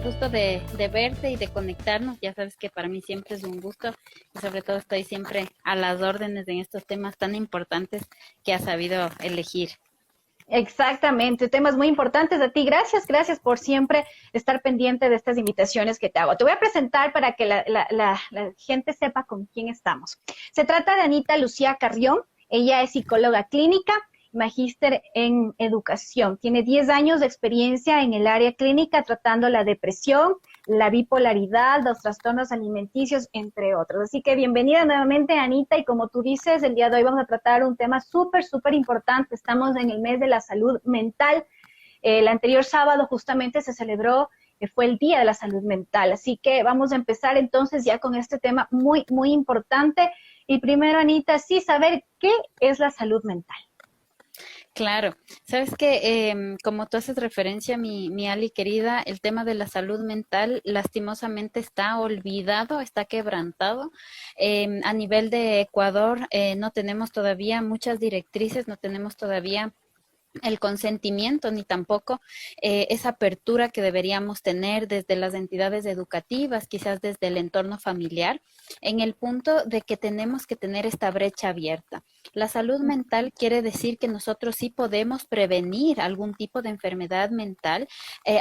gusto de verte y de conectarnos. Ya sabes que para mí siempre es un gusto y sobre todo estoy siempre a las órdenes en estos temas tan importantes que has sabido elegir. Exactamente, temas muy importantes a ti. Gracias, gracias por siempre estar pendiente de estas invitaciones que te hago. Te voy a presentar para que la gente sepa con quién estamos. Se trata de Anita Lucía Carrión. Ella es psicóloga clínica, magíster en educación. Tiene 10 años de experiencia en el área clínica tratando la depresión, la bipolaridad, los trastornos alimenticios, entre otros. Así que bienvenida nuevamente, Anita, y como tú dices, el día de hoy vamos a tratar un tema súper, súper importante. Estamos en el mes de la salud mental. El anterior sábado justamente se celebró, fue el Día de la Salud Mental. Así que vamos a empezar entonces ya con este tema muy, muy importante. Y primero, Anita, sí, saber qué es la salud mental. Claro, sabes que como tú haces referencia, mi Ali querida, el tema de la salud mental lastimosamente está olvidado, está quebrantado. A nivel de Ecuador no tenemos todavía muchas directrices, no tenemos todavía el consentimiento ni tampoco esa apertura que deberíamos tener desde las entidades educativas, quizás desde el entorno familiar, en el punto de que tenemos que tener esta brecha abierta. La salud mental quiere decir que nosotros sí podemos prevenir algún tipo de enfermedad mental,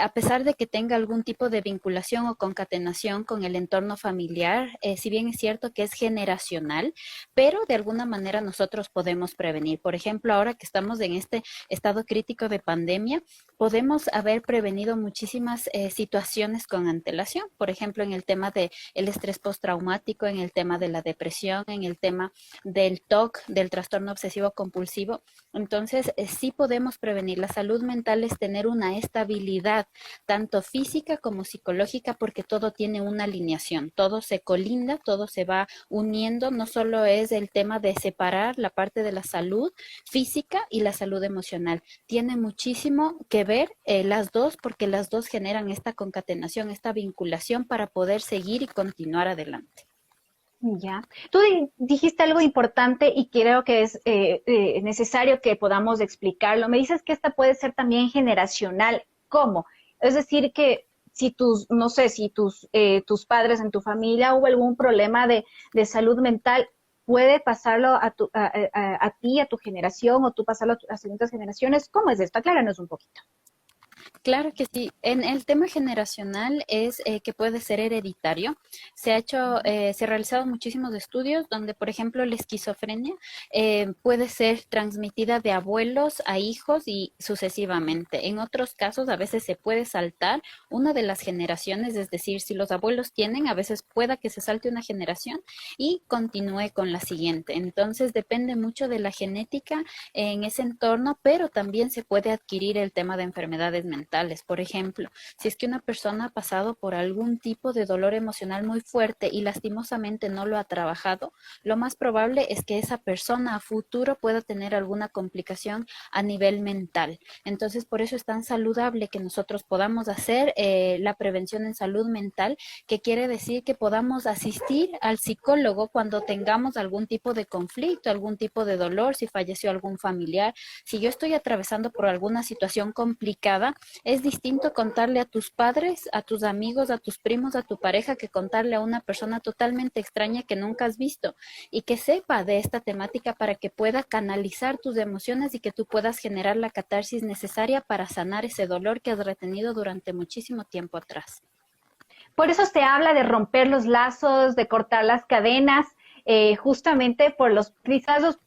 a pesar de que tenga algún tipo de vinculación o concatenación con el entorno familiar, si bien es cierto que es generacional, pero de alguna manera nosotros podemos prevenir. Por ejemplo, ahora que estamos en este estado crítico de pandemia, podemos haber prevenido muchísimas situaciones con antelación. Por ejemplo, en el tema del estrés postraumático, en el tema de la depresión, en el tema del TOC, del trastorno obsesivo compulsivo. Entonces, sí podemos prevenir. La salud mental es tener una estabilidad, tanto física como psicológica, porque todo tiene una alineación, todo se colinda, todo se va uniendo. No solo es el tema de separar la parte de la salud física y la salud emocional. Tiene muchísimo que ver las dos, porque las dos generan esta concatenación, esta vinculación para poder seguir y continuar adelante. Ya. Tú dijiste algo importante y creo que es necesario que podamos explicarlo. Me dices que esta puede ser también generacional. ¿Cómo? Es decir, que si tus, no sé, si tus padres en tu familia hubo algún problema de salud mental, puede pasarlo a ti, a tu generación, o tú pasarlo a las siguientes generaciones. ¿Cómo es esto? Acláranos un poquito. Claro que sí. En el tema generacional es que puede ser hereditario. Se ha realizado muchísimos estudios donde, por ejemplo, la esquizofrenia puede ser transmitida de abuelos a hijos y sucesivamente. En otros casos, a veces se puede saltar una de las generaciones, es decir, si los abuelos tienen, a veces pueda que se salte una generación y continúe con la siguiente. Entonces, depende mucho de la genética en ese entorno, pero también se puede adquirir el tema de enfermedades mentales. Por ejemplo, si es que una persona ha pasado por algún tipo de dolor emocional muy fuerte y lastimosamente no lo ha trabajado, lo más probable es que esa persona a futuro pueda tener alguna complicación a nivel mental. Entonces, por eso es tan saludable que nosotros podamos hacer la prevención en salud mental, que quiere decir que podamos asistir al psicólogo cuando tengamos algún tipo de conflicto, algún tipo de dolor, si falleció algún familiar. Si yo estoy atravesando por alguna situación complicada, es distinto contarle a tus padres, a tus amigos, a tus primos, a tu pareja, que contarle a una persona totalmente extraña que nunca has visto y que sepa de esta temática para que pueda canalizar tus emociones y que tú puedas generar la catarsis necesaria para sanar ese dolor que has retenido durante muchísimo tiempo atrás. Por eso se habla de romper los lazos, de cortar las cadenas, justamente por los quizás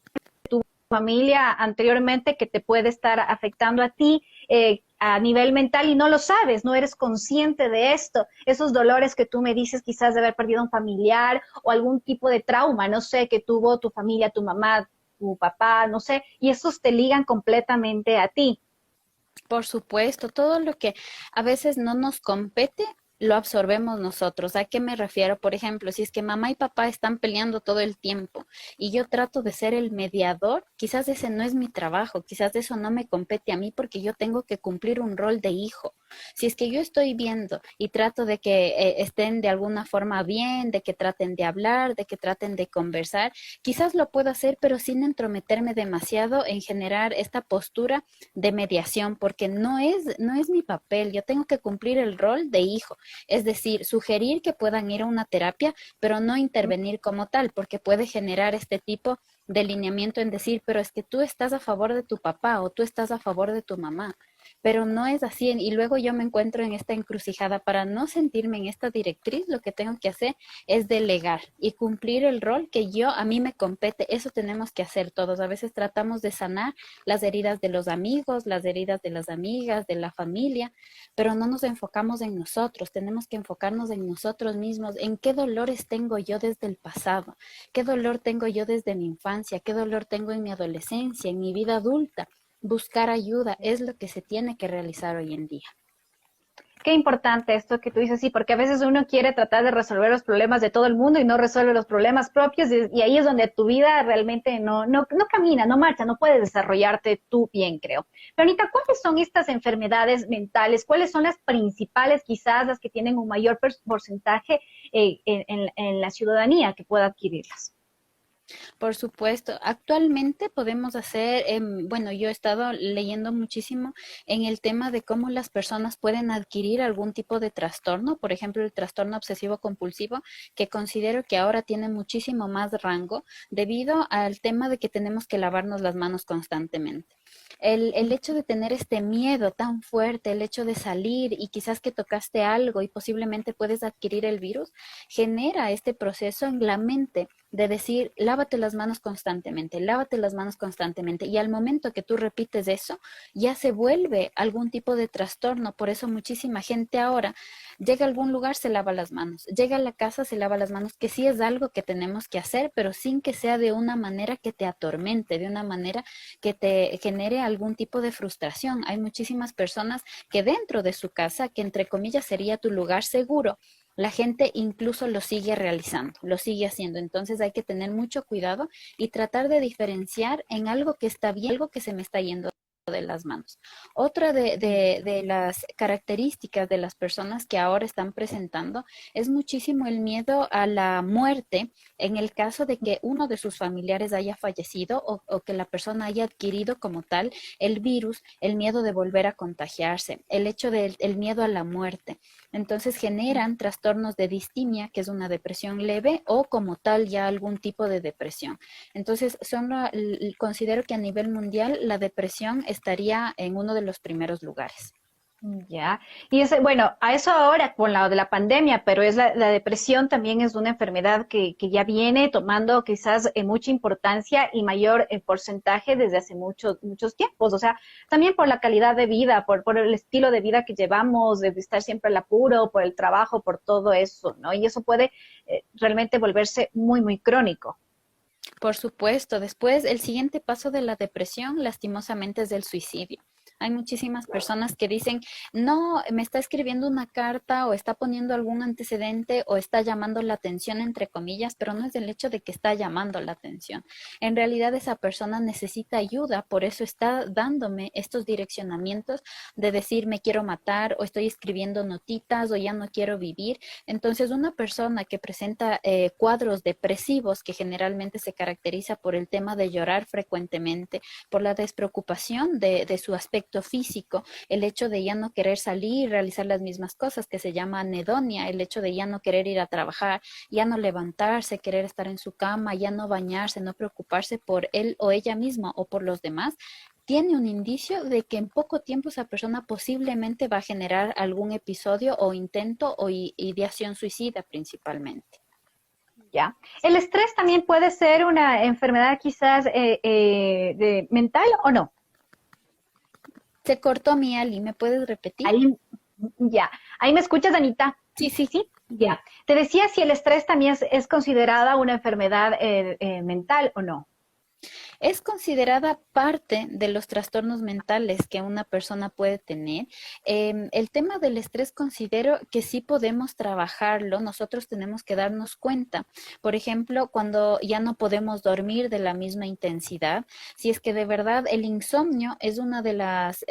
familia anteriormente que te puede estar afectando a ti a nivel mental y no lo sabes, no eres consciente de esto. Esos dolores que tú me dices quizás de haber perdido un familiar o algún tipo de trauma, no sé, que tuvo tu familia, tu mamá, tu papá, no sé, y esos te ligan completamente a ti. Por supuesto, todo lo que a veces no nos compete, lo absorbemos nosotros. ¿A qué me refiero? Por ejemplo, si es que mamá y papá están peleando todo el tiempo y yo trato de ser el mediador, quizás ese no es mi trabajo, quizás eso no me compete a mí porque yo tengo que cumplir un rol de hijo. Si es que yo estoy viendo y trato de que estén de alguna forma bien, de que traten de hablar, de que traten de conversar, quizás lo puedo hacer, pero sin entrometerme demasiado en generar esta postura de mediación, porque no es mi papel. Yo tengo que cumplir el rol de hijo Es decir, sugerir que puedan ir a una terapia, pero no intervenir como tal, porque puede generar este tipo de lineamiento en decir, pero es que tú estás a favor de tu papá o tú estás a favor de tu mamá, pero no es así. Y luego yo me encuentro en esta encrucijada. Para no sentirme en esta directriz, lo que tengo que hacer es delegar y cumplir el rol que a mí me compete. Eso tenemos que hacer todos. A veces tratamos de sanar las heridas de los amigos, las heridas de las amigas, de la familia, pero no nos enfocamos en nosotros. Tenemos que enfocarnos en nosotros mismos, en qué dolores tengo yo desde el pasado, qué dolor tengo yo desde mi infancia, qué dolor tengo en mi adolescencia, en mi vida adulta. Buscar ayuda es lo que se tiene que realizar hoy en día. Qué importante esto que tú dices, sí, porque a veces uno quiere tratar de resolver los problemas de todo el mundo y no resuelve los problemas propios y ahí es donde tu vida realmente no camina, no marcha, no puedes desarrollarte tú bien, creo. Pero Anita, ¿cuáles son estas enfermedades mentales? ¿Cuáles son las principales, quizás las que tienen un mayor porcentaje en la ciudadanía que pueda adquirirlas? Por supuesto, actualmente podemos hacer, bueno, yo he estado leyendo muchísimo en el tema de cómo las personas pueden adquirir algún tipo de trastorno, por ejemplo, el trastorno obsesivo compulsivo, que considero que ahora tiene muchísimo más rango debido al tema de que tenemos que lavarnos las manos constantemente. El hecho de tener este miedo tan fuerte, el hecho de salir y quizás que tocaste algo y posiblemente puedes adquirir el virus, genera este proceso en la mente de decir, lávate las manos constantemente, lávate las manos constantemente. Y al momento que tú repites eso, ya se vuelve algún tipo de trastorno. Por eso muchísima gente ahora llega a algún lugar, se lava las manos, llega a la casa, se lava las manos, que sí es algo que tenemos que hacer, pero sin que sea de una manera que te atormente, de una manera que te genere algún tipo de frustración. Hay muchísimas personas que dentro de su casa, que entre comillas sería tu lugar seguro, la gente incluso lo sigue realizando, lo sigue haciendo. Entonces hay que tener mucho cuidado y tratar de diferenciar en algo que está bien, algo que se me está yendo de las manos. Otra de las características de las personas que ahora están presentando es muchísimo el miedo a la muerte en el caso de que uno de sus familiares haya fallecido o que la persona haya adquirido como tal el virus, el miedo de volver a contagiarse, el hecho del el miedo a la muerte. Entonces generan trastornos de distimia, que es una depresión leve, o como tal ya algún tipo de depresión. Entonces, considero que a nivel mundial la depresión estaría en uno de los primeros lugares. Ya, y bueno, a eso ahora con la de la pandemia, pero es la depresión también es una enfermedad que ya viene tomando quizás mucha importancia y mayor porcentaje desde hace muchos tiempos, o sea, también por la calidad de vida, por el estilo de vida que llevamos, de estar siempre al apuro, por el trabajo, por todo eso, ¿no? Y eso puede realmente volverse muy crónico. Por supuesto, después el siguiente paso de la depresión, lastimosamente, es el suicidio. Hay muchísimas personas que dicen, no, me está escribiendo una carta o está poniendo algún antecedente o está llamando la atención, entre comillas, pero no es el hecho de que está llamando la atención. En realidad esa persona necesita ayuda, por eso está dándome estos direccionamientos de decir, me quiero matar o estoy escribiendo notitas o ya no quiero vivir. Entonces, una persona que presenta cuadros depresivos, que generalmente se caracteriza por el tema de llorar frecuentemente, por la despreocupación de su aspecto físico, el hecho de ya no querer salir y realizar las mismas cosas, que se llama anedonia, el hecho de ya no querer ir a trabajar, ya no levantarse, querer estar en su cama, ya no bañarse, no preocuparse por él o ella misma o por los demás, tiene un indicio de que en poco tiempo esa persona posiblemente va a generar algún episodio o intento o ideación suicida principalmente. Ya. El estrés también puede ser una enfermedad quizás mental o no. Se cortó mi Ali, ¿me puedes repetir? Ahí, ya. Ahí me escuchas, Anita. Sí, sí. Sí, ya. Te decía si el estrés también es considerada una enfermedad mental o no. Es considerada parte de los trastornos mentales que una persona puede tener. El tema del estrés considero que sí podemos trabajarlo, nosotros tenemos que darnos cuenta. Por ejemplo, cuando ya no podemos dormir de la misma intensidad, si es que de verdad el insomnio es una de las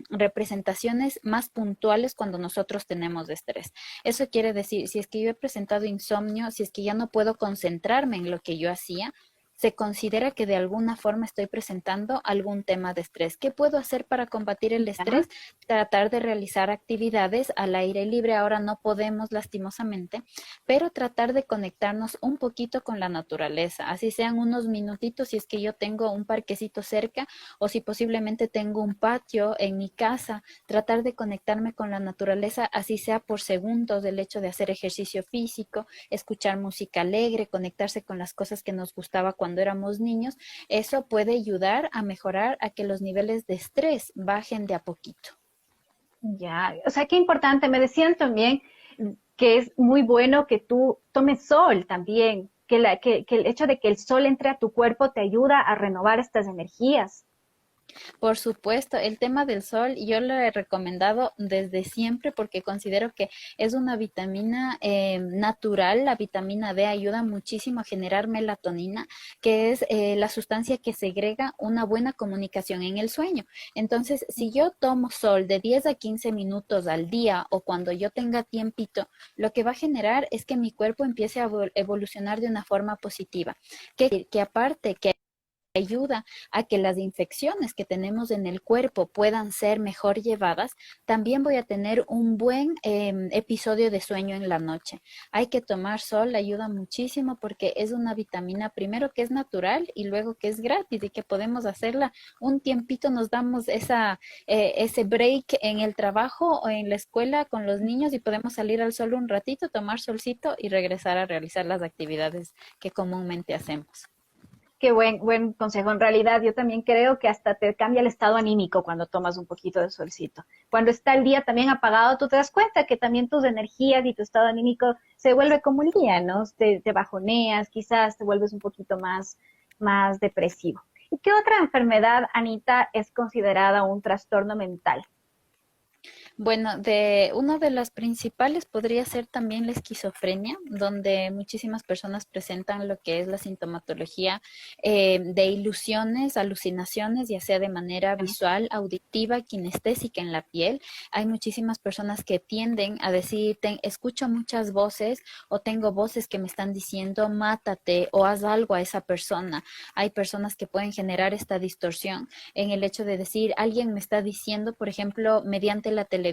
representaciones más puntuales cuando nosotros tenemos estrés. Eso quiere decir, si es que yo he presentado insomnio, si es que ya no puedo concentrarme en lo que yo hacía, se considera que de alguna forma estoy presentando algún tema de estrés. ¿Qué puedo hacer para combatir el Ya. estrés? Tratar de realizar actividades al aire libre. Ahora no podemos lastimosamente, pero tratar de conectarnos un poquito con la naturaleza, así sean unos minutitos si es que yo tengo un parquecito cerca o si posiblemente tengo un patio en mi casa, tratar de conectarme con la naturaleza, así sea por segundos, del hecho de hacer ejercicio físico, escuchar música alegre, conectarse con las cosas que nos gustaba cuando éramos niños, eso puede ayudar a mejorar a que los niveles de estrés bajen de a poquito. Ya, o sea, qué importante. Me decían también que es muy bueno que tú tomes sol también, que el hecho de que el sol entre a tu cuerpo te ayuda a renovar estas energías. Por supuesto, el tema del sol yo lo he recomendado desde siempre porque considero que es una vitamina natural. La vitamina D ayuda muchísimo a generar melatonina, que es la sustancia que segrega una buena comunicación en el sueño. Entonces, si yo tomo sol de 10 a 15 minutos al día o cuando yo tenga tiempito, lo que va a generar es que mi cuerpo empiece a evolucionar de una forma positiva. Que aparte que ayuda a que las infecciones que tenemos en el cuerpo puedan ser mejor llevadas, también voy a tener un buen episodio de sueño en la noche. Hay que tomar sol, ayuda muchísimo porque es una vitamina, primero que es natural y luego que es gratis y que podemos hacerla un tiempito, nos damos ese break en el trabajo o en la escuela con los niños y podemos salir al sol un ratito, tomar solcito y regresar a realizar las actividades que comúnmente hacemos. Qué buen consejo. En realidad, yo también creo que hasta te cambia el estado anímico cuando tomas un poquito de solcito. Cuando está el día también apagado, tú te das cuenta que también tus energías y tu estado anímico se vuelve como el día, ¿no? Te bajoneas, quizás te vuelves un poquito más depresivo. ¿Y qué otra enfermedad, Anita, es considerada un trastorno mental? Bueno, de una de las principales podría ser también la esquizofrenia, donde muchísimas personas presentan lo que es la sintomatología de ilusiones, alucinaciones, ya sea de manera visual, auditiva, kinestésica en la piel. Hay muchísimas personas que tienden a decir, escucho muchas voces o tengo voces que me están diciendo, mátate o haz algo a esa persona. Hay personas que pueden generar esta distorsión en el hecho de decir, alguien me está diciendo, por ejemplo, mediante la televisión,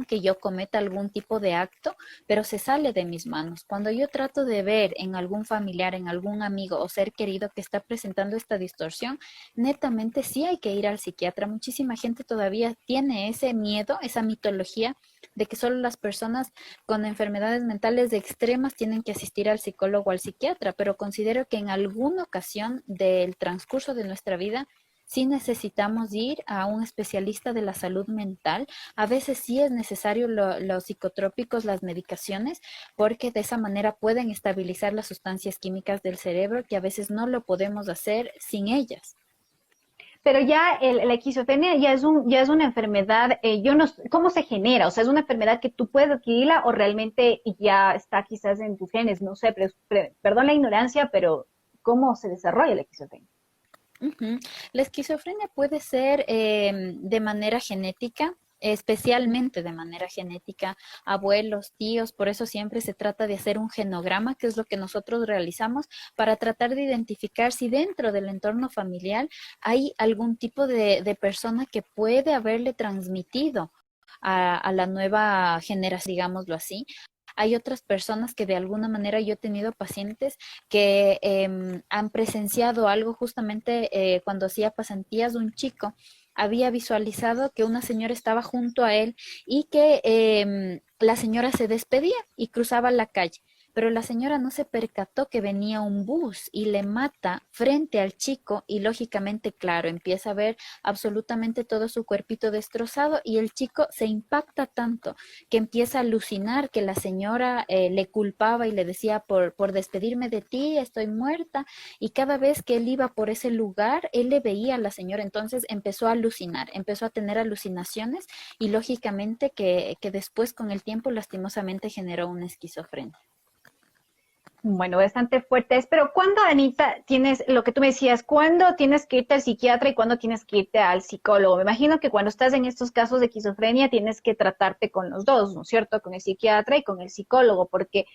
que yo cometa algún tipo de acto, pero se sale de mis manos. Cuando yo trato de ver en algún familiar, en algún amigo o ser querido que está presentando esta distorsión, netamente sí hay que ir al psiquiatra. Muchísima gente todavía tiene ese miedo, esa mitología de que solo las personas con enfermedades mentales extremas tienen que asistir al psicólogo o al psiquiatra, pero considero que en alguna ocasión del transcurso de nuestra vida sí necesitamos ir a un especialista de la salud mental. A veces sí es necesario los psicotrópicos, las medicaciones, porque de esa manera pueden estabilizar las sustancias químicas del cerebro que a veces no lo podemos hacer sin ellas. Pero ya la esquizofrenia ya es una enfermedad, yo no, ¿cómo se genera? O sea, ¿es una enfermedad que tú puedes adquirirla o realmente ya está quizás en tus genes? No sé, perdón la ignorancia, pero ¿cómo se desarrolla la esquizofrenia? Ujú. La esquizofrenia puede ser de manera genética, especialmente de manera genética, abuelos, tíos, por eso siempre se trata de hacer un genograma, que es lo que nosotros realizamos, para tratar de identificar si dentro del entorno familiar hay algún tipo de persona que puede haberle transmitido a la nueva generación, digámoslo así. Hay otras personas que de alguna manera yo he tenido pacientes que han presenciado algo justamente cuando hacía pasantías, un chico había visualizado que una señora estaba junto a él y que la señora se despedía y cruzaba la calle. Pero la señora no se percató que venía un bus y le mata frente al chico y lógicamente, claro, empieza a ver absolutamente todo su cuerpito destrozado y el chico se impacta tanto que empieza a alucinar que la señora le culpaba y le decía por despedirme de ti, estoy muerta. Y cada vez que él iba por ese lugar, él le veía a la señora. Entonces empezó a alucinar, empezó a tener alucinaciones y lógicamente que después con el tiempo lastimosamente generó una esquizofrenia. Bueno, bastante fuerte es, pero ¿cuándo, Anita, tienes lo que tú me decías, cuándo tienes que irte al psiquiatra y cuándo tienes que irte al psicólogo? Me imagino que cuando estás en estos casos de esquizofrenia tienes que tratarte con los dos, ¿no es cierto? Con el psiquiatra y con el psicólogo, porque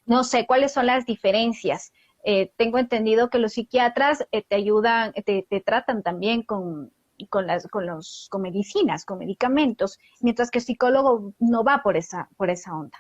no sé cuáles son las diferencias. tengo entendido que los psiquiatras te ayudan, te tratan también con medicinas, con medicamentos, mientras que el psicólogo no va por esa onda.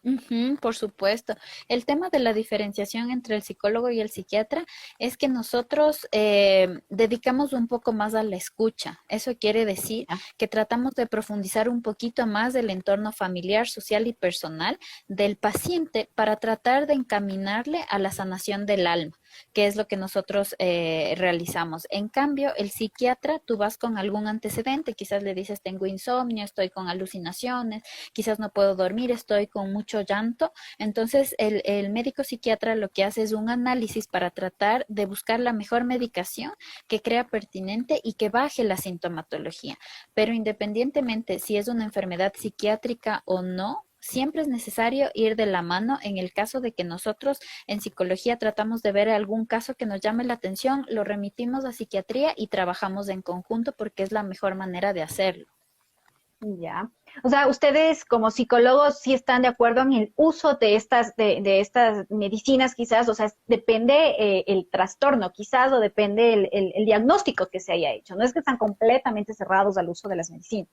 Ujú, por supuesto. El tema de la diferenciación entre el psicólogo y el psiquiatra es que nosotros dedicamos un poco más a la escucha. Eso quiere decir Ya. que tratamos de profundizar un poquito más del entorno familiar, social y personal del paciente para tratar de encaminarle a la sanación del alma, que es lo que nosotros realizamos. En cambio, el psiquiatra, tú vas con algún antecedente, quizás le dices, tengo insomnio, estoy con alucinaciones, quizás no puedo dormir, estoy con mucho llanto. Entonces, el médico psiquiatra lo que hace es un análisis para tratar de buscar la mejor medicación que crea pertinente y que baje la sintomatología. Pero independientemente si es una enfermedad psiquiátrica o no, siempre es necesario ir de la mano en el caso de que nosotros en psicología tratamos de ver algún caso que nos llame la atención, lo remitimos a psiquiatría y trabajamos en conjunto porque es la mejor manera de hacerlo. Ya. O sea, ustedes como psicólogos sí están de acuerdo en el uso de estas medicinas quizás, o sea, depende el trastorno quizás o depende el diagnóstico que se haya hecho. No es que están completamente cerrados al uso de las medicinas.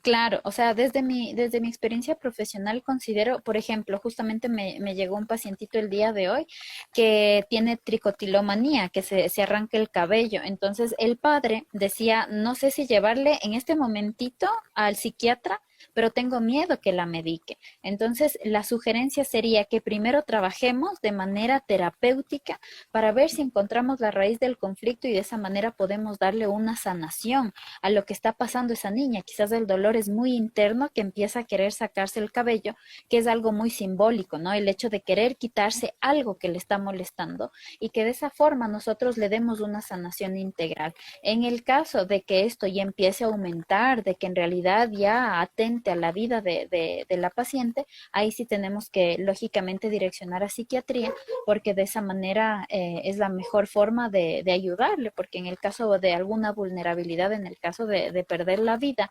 Claro, o sea, desde mi experiencia profesional considero, por ejemplo, justamente me llegó un pacientito el día de hoy que tiene tricotilomanía, que se arranca el cabello. Entonces, el padre decía, no sé si llevarle en este momentito al psiquiatra, pero tengo miedo que la medique. Entonces, la sugerencia sería que primero trabajemos de manera terapéutica para ver si encontramos la raíz del conflicto y de esa manera podemos darle una sanación a lo que está pasando esa niña. Quizás el dolor es muy interno que empieza a querer sacarse el cabello, que es algo muy simbólico, ¿no? El hecho de querer quitarse algo que le está molestando y que de esa forma nosotros le demos una sanación integral. En el caso de que esto ya empiece a aumentar, de que en realidad ya atente a la vida de la paciente, ahí sí tenemos que lógicamente direccionar a psiquiatría porque de esa manera es la mejor forma de ayudarle, porque en el caso de alguna vulnerabilidad, en el caso de perder la vida,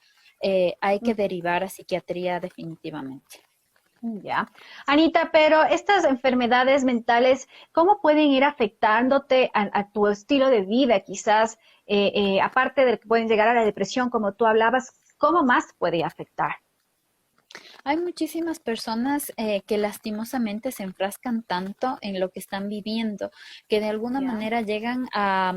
hay que derivar a psiquiatría definitivamente. Ya. Anita, pero estas enfermedades mentales, ¿cómo pueden ir afectándote a tu estilo de vida? Quizás, aparte de que pueden llegar a la depresión, como tú hablabas, ¿cómo más puede afectar? Hay muchísimas personas que lastimosamente se enfrascan tanto en lo que están viviendo que de alguna Ya. manera llegan a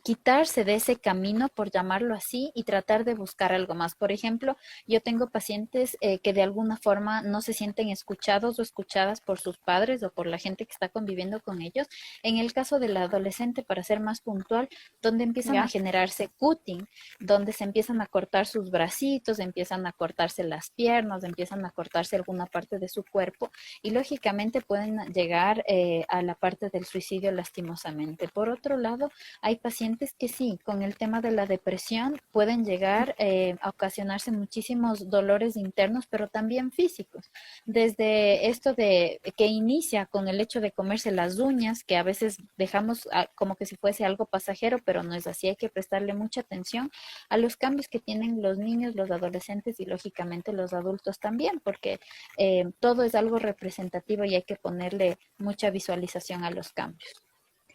quitarse de ese camino, por llamarlo así, y tratar de buscar algo más. Por ejemplo, yo tengo pacientes que de alguna forma no se sienten escuchados o escuchadas por sus padres o por la gente que está conviviendo con ellos. En el caso del adolescente, para ser más puntual, donde empiezan a Ya. generarse cutting, donde se empiezan a cortar sus bracitos, empiezan a cortarse las piernas, empiezan a cortarse alguna parte de su cuerpo y lógicamente pueden llegar a la parte del suicidio lastimosamente. Por otro lado, hay pacientes que sí, con el tema de la depresión pueden llegar a ocasionarse muchísimos dolores internos, pero también físicos. Desde esto de que inicia con el hecho de comerse las uñas, que a veces dejamos como que si fuese algo pasajero, pero no es así, hay que prestarle mucha atención a los cambios que tienen los niños, los adolescentes y lógicamente los adultos también, porque todo es algo representativo y hay que ponerle mucha visualización a los cambios.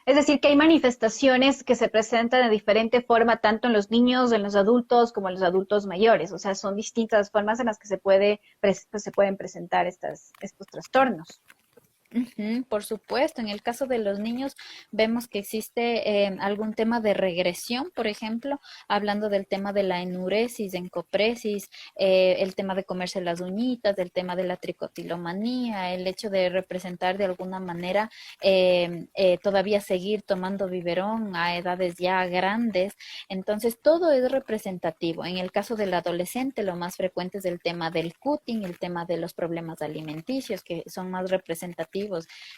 Es decir, que hay manifestaciones que se presentan de diferente forma, tanto en los niños, en los adultos, como en los adultos mayores. O sea, son distintas formas en las que pues, se pueden presentar estos trastornos. Ujú, por supuesto, en el caso de los niños vemos que existe algún tema de regresión, por ejemplo, hablando del tema de la enuresis, encopresis, el tema de comerse las uñitas, el tema de la tricotilomanía, el hecho de representar de alguna manera todavía seguir tomando biberón a edades ya grandes. Entonces, todo es representativo. En el caso del adolescente, lo más frecuente es el tema del cutting, el tema de los problemas alimenticios, que son más representativos,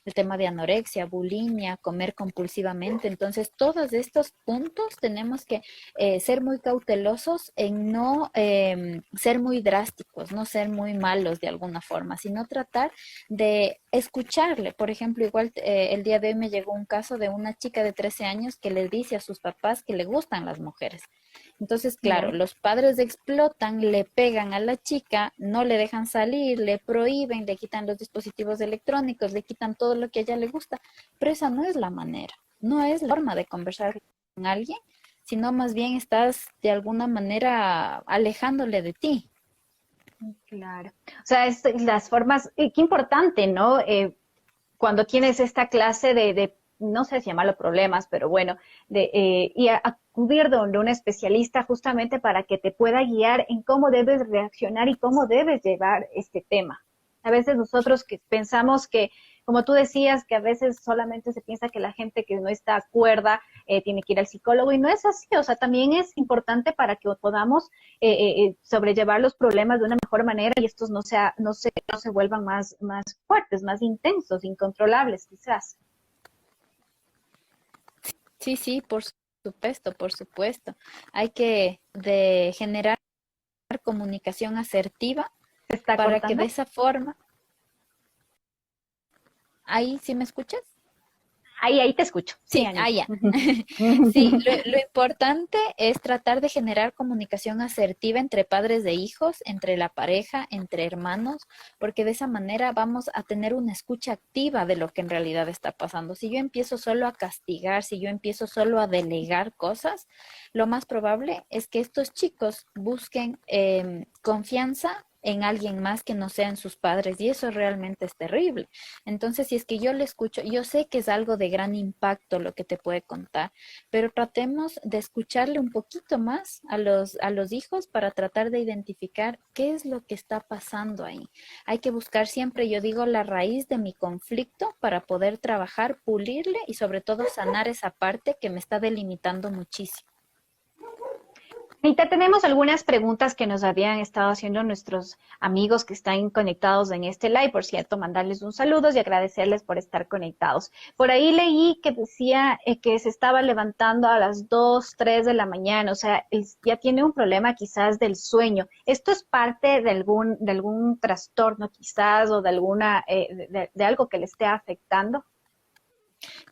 el tema de anorexia, bulimia, comer compulsivamente. Entonces, todos estos puntos tenemos que ser muy cautelosos en no ser muy drásticos, no ser muy malos de alguna forma, sino tratar de escucharle. Por ejemplo, igual el día de hoy me llegó un caso de una chica de 13 años que le dice a sus papás que le gustan las mujeres. Entonces, claro, Ya. los padres explotan, le pegan a la chica, no le dejan salir, le prohíben, le quitan los dispositivos electrónicos, le quitan todo lo que a ella le gusta, pero esa no es la manera, no es la forma de conversar con alguien, sino más bien estás de alguna manera alejándole de ti. Claro. O sea, las formas, qué importante, ¿no? Cuando tienes esta clase no sé si llamarlo problemas, pero bueno, y acudir donde un especialista justamente para que te pueda guiar en cómo debes reaccionar y cómo debes llevar este tema. A veces nosotros que pensamos que, como tú decías, que a veces solamente se piensa que la gente que no está cuerda tiene que ir al psicólogo y no es así, o sea, también es importante para que podamos sobrellevar los problemas de una mejor manera y estos no se vuelvan más fuertes, más intensos, incontrolables quizás. Sí, sí, por supuesto, por supuesto. Hay que generar comunicación asertiva ¿Se está para que de cortando? esa forma, ahí sí me escuchas. Ahí te escucho. Sí, Sí, Anita. ya. Sí, lo importante es tratar de generar comunicación asertiva entre padres de hijos, entre la pareja, entre hermanos, porque de esa manera vamos a tener una escucha activa de lo que en realidad está pasando. Si yo empiezo solo a castigar, si yo empiezo solo a delegar cosas, lo más probable es que estos chicos busquen confianza en alguien más que no sean sus padres y eso realmente es terrible. Entonces, si es que yo le escucho, yo sé que es algo de gran impacto lo que te puede contar, pero tratemos de escucharle un poquito más a los hijos para tratar de identificar qué es lo que está pasando ahí. Hay que buscar siempre, yo digo, la raíz de mi conflicto para poder trabajar, pulirle y sobre todo sanar esa parte que me está delimitando muchísimo. Anita, tenemos algunas preguntas que nos habían estado haciendo nuestros amigos que están conectados en este live. Por cierto, mandarles un saludo y agradecerles por estar conectados. Por ahí leí que decía que se estaba levantando a las 2, 3 de la mañana, o sea, ya tiene un problema quizás del sueño. ¿Esto es parte de algún trastorno quizás o de alguna, de algo que le esté afectando?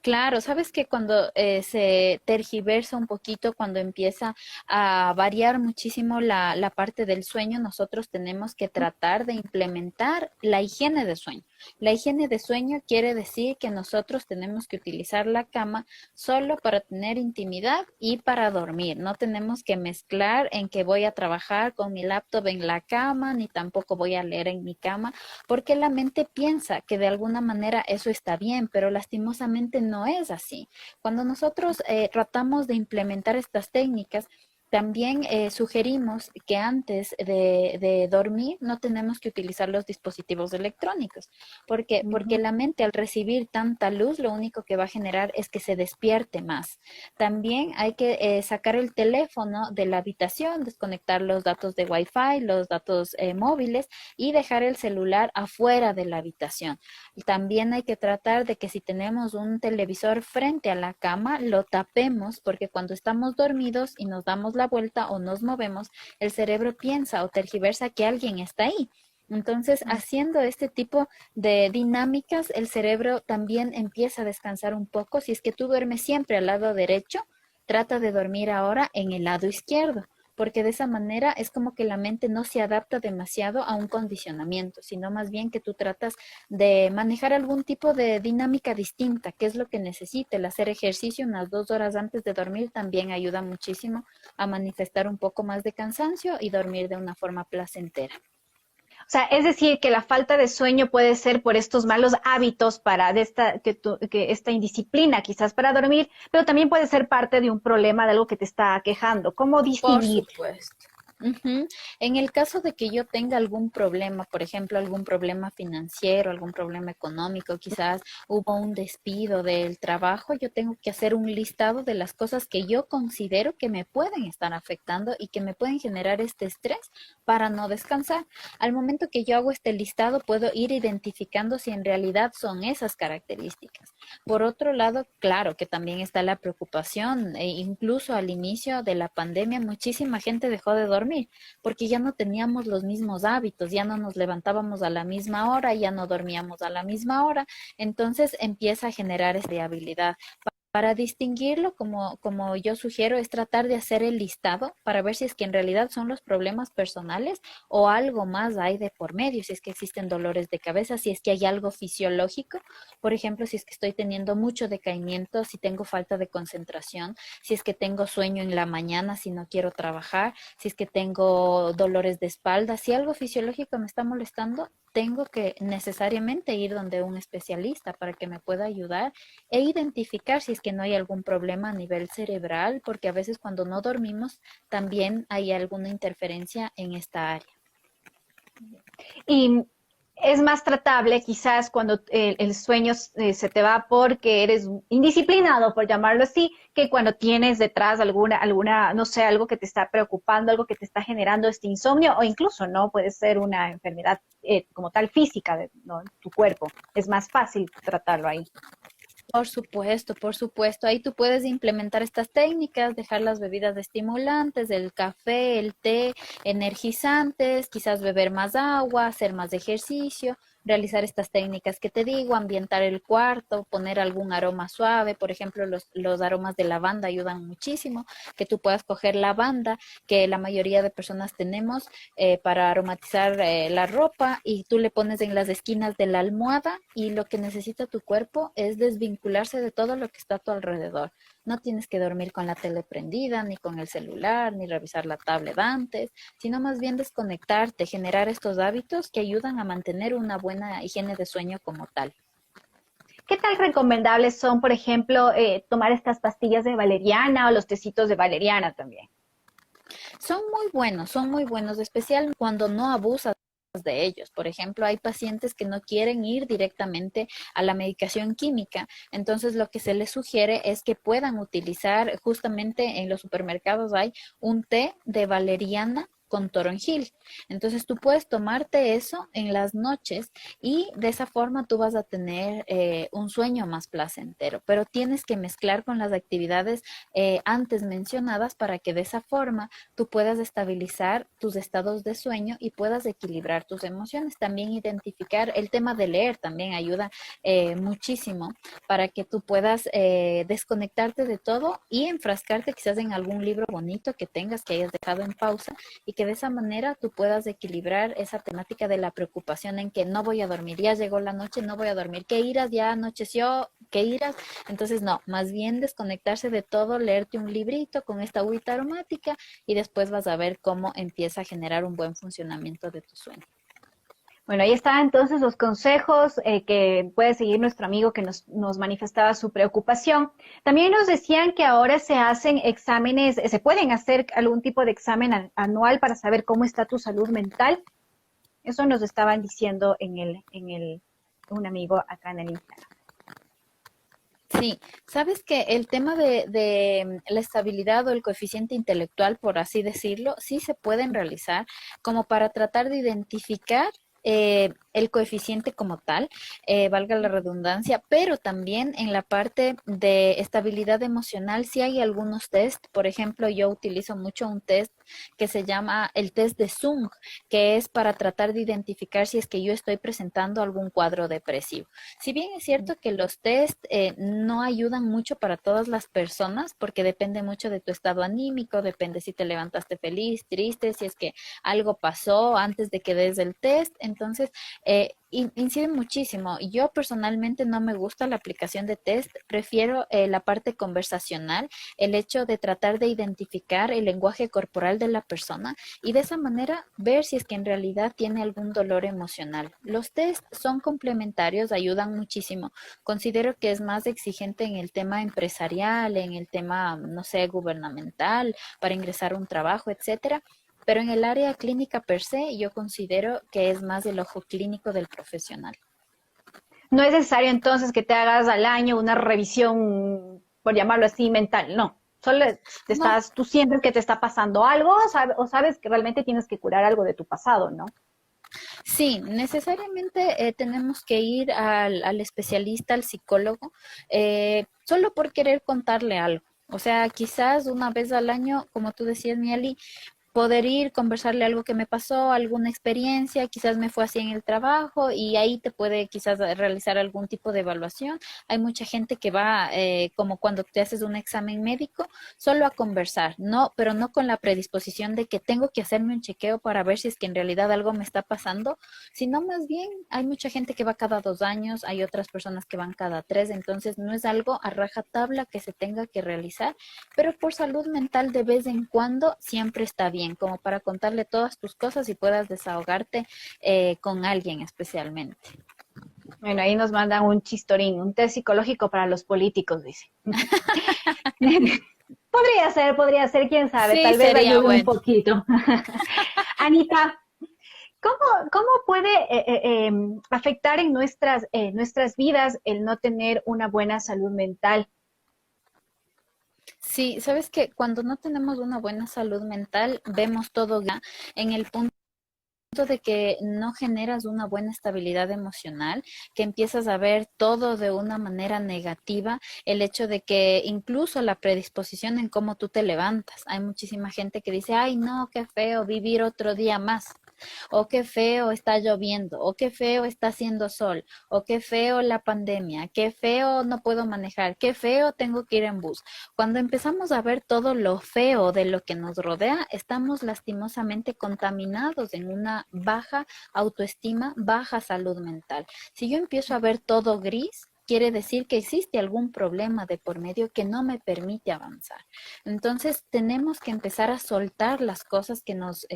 Claro, sabes que cuando se tergiversa un poquito, cuando empieza a variar muchísimo la parte del sueño, nosotros tenemos que tratar de implementar la higiene de sueño. La higiene de sueño quiere decir que nosotros tenemos que utilizar la cama solo para tener intimidad y para dormir. No tenemos que mezclar en que voy a trabajar con mi laptop en la cama, ni tampoco voy a leer en mi cama, porque la mente piensa que de alguna manera eso está bien, pero lastimosamente no es así. Cuando nosotros tratamos de implementar estas técnicas, también sugerimos que antes de dormir no tenemos que utilizar los dispositivos electrónicos. ¿Por qué? Porque Ujú. la mente al recibir tanta luz lo único que va a generar es que se despierte más. También hay que sacar el teléfono de la habitación, desconectar los datos de Wi-Fi, los datos móviles y dejar el celular afuera de la habitación. También hay que tratar de que si tenemos un televisor frente a la cama, lo tapemos porque cuando estamos dormidos y nos damos la vuelta o nos movemos, el cerebro piensa o tergiversa que alguien está ahí. Entonces, haciendo este tipo de dinámicas, el cerebro también empieza a descansar un poco. Si es que tú duermes siempre al lado derecho, trata de dormir ahora en el lado izquierdo, porque de esa manera es como que la mente no se adapta demasiado a un condicionamiento, sino más bien que tú tratas de manejar algún tipo de dinámica distinta, que es lo que necesite. El hacer ejercicio unas 2 horas antes de dormir también ayuda muchísimo a manifestar un poco más de cansancio y dormir de una forma placentera. O sea, es decir, que la falta de sueño puede ser por estos malos hábitos que esta indisciplina quizás para dormir, pero también puede ser parte de un problema, de algo que te está quejando. ¿Cómo Por distinguir? supuesto. Ujú. En el caso de que yo tenga algún problema, por ejemplo, algún problema financiero, algún problema económico, quizás hubo un despido del trabajo, yo tengo que hacer un listado de las cosas que yo considero que me pueden estar afectando y que me pueden generar este estrés para no descansar. Al momento que yo hago este listado, puedo ir identificando si en realidad son esas características. Por otro lado, claro que también está la preocupación, e incluso al inicio de la pandemia, muchísima gente dejó de dormir porque ya no teníamos los mismos hábitos, ya no nos levantábamos a la misma hora, ya no dormíamos a la misma hora, entonces empieza a generar esta habilidad. Para distinguirlo, como yo sugiero, es tratar de hacer el listado para ver si es que en realidad son los problemas personales o algo más hay de por medio, si es que existen dolores de cabeza, si es que hay algo fisiológico, por ejemplo, si es que estoy teniendo mucho decaimiento, si tengo falta de concentración, si es que tengo sueño en la mañana, si no quiero trabajar, si es que tengo dolores de espalda, si algo fisiológico me está molestando, tengo que necesariamente ir donde un especialista para que me pueda ayudar e identificar si es que no hay algún problema a nivel cerebral, porque a veces cuando no dormimos también hay alguna interferencia en esta área. Y es más tratable quizás cuando el sueño se te va porque eres indisciplinado, por llamarlo así, que cuando tienes detrás no sé, algo que te está preocupando, algo que te está generando este insomnio, o incluso, ¿no? Puede ser una enfermedad como tal física de, ¿no? Tu cuerpo. Es más fácil tratarlo ahí. Por supuesto, por supuesto. Ahí tú puedes implementar estas técnicas, dejar las bebidas estimulantes, el café, el té, energizantes, quizás beber más agua, hacer más ejercicio, realizar estas técnicas que te digo, ambientar el cuarto, poner algún aroma suave. Por ejemplo, los aromas de lavanda ayudan muchísimo, que tú puedas coger lavanda, que la mayoría de personas tenemos para aromatizar la ropa y tú le pones en las esquinas de la almohada y lo que necesita tu cuerpo es desvincularse de todo lo que está a tu alrededor. No tienes que dormir con la tele prendida, ni con el celular, ni revisar la tablet antes, sino más bien desconectarte, generar estos hábitos que ayudan a mantener una buena higiene de sueño como tal. ¿Qué tal recomendables son, por ejemplo, tomar estas pastillas de valeriana o los tecitos de valeriana también? Son muy buenos, especialmente cuando no abusas de ellos. Por ejemplo, hay pacientes que no quieren ir directamente a la medicación química. Entonces, lo que se les sugiere es que puedan utilizar, justamente en los supermercados hay un té de valeriana con toronjil. Entonces tú puedes tomarte eso en las noches y de esa forma tú vas a tener un sueño más placentero, pero tienes que mezclar con las actividades antes mencionadas para que de esa forma tú puedas estabilizar tus estados de sueño y puedas equilibrar tus emociones. También identificar el tema de leer también ayuda muchísimo para que tú puedas desconectarte de todo y enfrascarte quizás en algún libro bonito que tengas, que hayas dejado en pausa y que de esa manera tú puedas equilibrar esa temática de la preocupación en que no voy a dormir, ya llegó la noche, no voy a dormir, qué iras, ya anocheció, qué iras. Entonces, no, más bien desconectarse de todo, leerte un librito con esta agüita aromática y después vas a ver cómo empieza a generar un buen funcionamiento de tu sueño. Bueno, ahí están entonces los consejos que puede seguir nuestro amigo que nos manifestaba su preocupación. También nos decían que ahora se hacen exámenes, se pueden hacer algún tipo de examen anual para saber cómo está tu salud mental. Eso nos estaban diciendo un amigo acá en el Instagram. Sí, sabes que el tema de la estabilidad o el coeficiente intelectual, por así decirlo, sí se pueden realizar como para tratar de identificar el coeficiente como tal, valga la redundancia, pero también en la parte de estabilidad emocional, sí hay algunos test. Por ejemplo, yo utilizo mucho un test que se llama el test de Sung, que es para tratar de identificar si es que yo estoy presentando algún cuadro depresivo. Si bien es cierto que los test no ayudan mucho para todas las personas, porque depende mucho de tu estado anímico, depende si te levantaste feliz, triste, si es que algo pasó antes de que des el test, entonces incide muchísimo. Yo personalmente no me gusta la aplicación de test, prefiero la parte conversacional, el hecho de tratar de identificar el lenguaje corporal de la persona y de esa manera ver si es que en realidad tiene algún dolor emocional. Los test son complementarios, ayudan muchísimo. Considero que es más exigente en el tema empresarial, en el tema, no sé, gubernamental, para ingresar a un trabajo, etcétera. Pero en el área clínica per se, yo considero que es más el ojo clínico del profesional. No es necesario entonces que te hagas al año una revisión, por llamarlo así, mental, no. Solo No, tú sientes que te está pasando algo o sabes que realmente tienes que curar algo de tu pasado, ¿no? sí, necesariamente tenemos que ir al especialista, al psicólogo, solo por querer contarle algo. O sea, quizás una vez al año, como tú decías, Mieli, poder ir, conversarle algo que me pasó, alguna experiencia, quizás me fue así en el trabajo y ahí te puede quizás realizar algún tipo de evaluación. Hay mucha gente que va, como cuando te haces un examen médico, solo a conversar, no, pero no con la predisposición de que tengo que hacerme un chequeo para ver si es que en realidad algo me está pasando, sino más bien hay mucha gente que va cada 2 años, hay otras personas que van cada 3, entonces no es algo a rajatabla que se tenga que realizar, pero por salud mental de vez en cuando siempre está bien, como para contarle todas tus cosas y puedas desahogarte con alguien especialmente. Bueno, ahí nos mandan un chistorín, un test psicológico para los políticos, dice. Podría ser, quién sabe, Sí, tal vez sería ayude un bueno. poquito. Anita, ¿cómo puede afectar en nuestras vidas el no tener una buena salud mental? Sí, sabes que cuando no tenemos una buena salud mental, vemos todo ya en el punto de que no generas una buena estabilidad emocional, que empiezas a ver todo de una manera negativa, el hecho de que incluso la predisposición en cómo tú te levantas. Hay muchísima gente que dice, ay, no, qué feo vivir otro día más. O qué feo está lloviendo, o qué feo está haciendo sol, o qué feo la pandemia, qué feo no puedo manejar, qué feo tengo que ir en bus. Cuando empezamos a ver todo lo feo de lo que nos rodea, estamos lastimosamente contaminados en una baja autoestima, baja salud mental. Si yo empiezo a ver todo gris, quiere decir que existe algún problema de por medio que no me permite avanzar. Entonces, tenemos que empezar a soltar las cosas que nos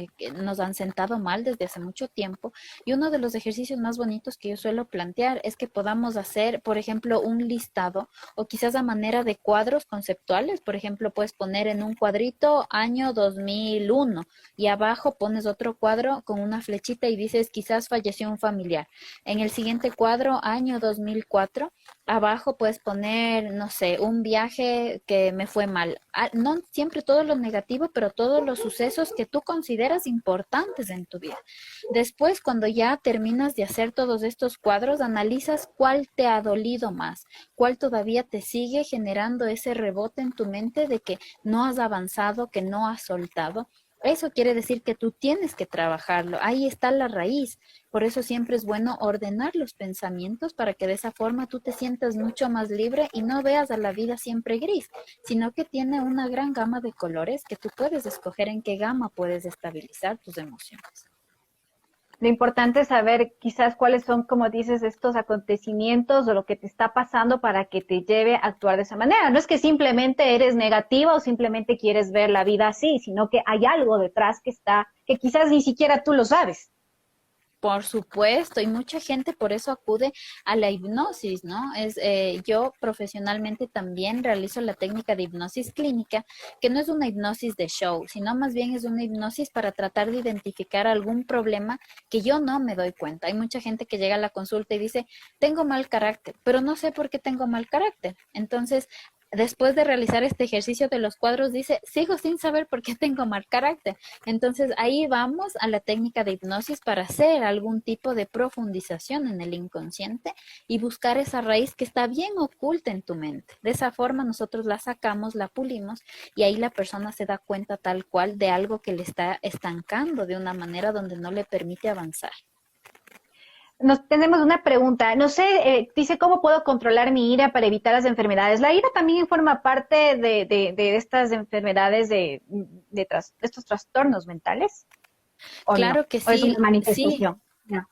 han sentado mal desde hace mucho tiempo. Y uno de los ejercicios más bonitos que yo suelo plantear es que podamos hacer, por ejemplo, un listado o quizás a manera de cuadros conceptuales. Por ejemplo, puedes poner en un cuadrito año 2001 y abajo pones otro cuadro con una flechita y dices quizás falleció un familiar. En el siguiente cuadro, año 2004, abajo puedes poner, no sé, un viaje que me fue mal. No siempre todo lo negativo, pero todos los sucesos que tú consideras importantes en tu vida. Después, cuando ya terminas de hacer todos estos cuadros, analizas cuál te ha dolido más, cuál todavía te sigue generando ese rebote en tu mente de que no has avanzado, que no has soltado. Eso quiere decir que tú tienes que trabajarlo. Ahí está la raíz. Por eso siempre es bueno ordenar los pensamientos para que de esa forma tú te sientas mucho más libre y no veas a la vida siempre gris, sino que tiene una gran gama de colores que tú puedes escoger en qué gama puedes estabilizar tus emociones. Lo importante es saber quizás cuáles son, como dices, estos acontecimientos o lo que te está pasando para que te lleve a actuar de esa manera. No es que simplemente eres negativa o simplemente quieres ver la vida así, sino que hay algo detrás que está, que quizás ni siquiera tú lo sabes. Por supuesto, y mucha gente por eso acude a la hipnosis, ¿no? Yo profesionalmente también realizo la técnica de hipnosis clínica, que no es una hipnosis de show, sino más bien es una hipnosis para tratar de identificar algún problema que yo no me doy cuenta. Hay mucha gente que llega a la consulta y dice, tengo mal carácter, pero no sé por qué tengo mal carácter. Entonces, después de realizar este ejercicio de los cuadros, dice, sigo sin saber por qué tengo mal carácter. Entonces ahí vamos a la técnica de hipnosis para hacer algún tipo de profundización en el inconsciente y buscar esa raíz que está bien oculta en tu mente. De esa forma nosotros la sacamos, la pulimos y ahí la persona se da cuenta tal cual de algo que le está estancando de una manera donde no le permite avanzar. Nos tenemos una pregunta. No sé, dice, ¿cómo puedo controlar mi ira para evitar las enfermedades? ¿La ira también forma parte de estas enfermedades, de estos trastornos mentales? ¿O no? Claro que ¿O es una sí, sí. manifestación? Ya,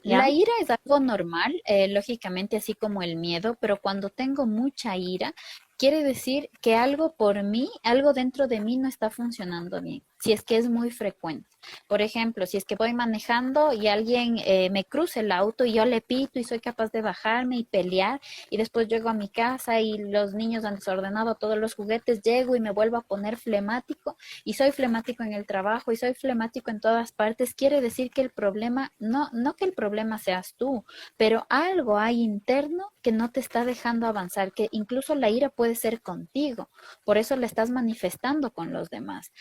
La ya. ira es algo normal, lógicamente así como el miedo, pero cuando tengo mucha ira, quiere decir que algo por mí, algo dentro de mí no está funcionando bien, si es que es muy frecuente. Por ejemplo, si es que voy manejando y alguien me cruza el auto y yo le pito y soy capaz de bajarme y pelear y después llego a mi casa y los niños han desordenado todos los juguetes, llego y me vuelvo a poner flemático y soy flemático en el trabajo y soy flemático en todas partes, quiere decir que el problema, no que el problema seas tú, pero algo hay interno que no te está dejando avanzar, que incluso la ira puede ser contigo, por eso la estás manifestando con los demás.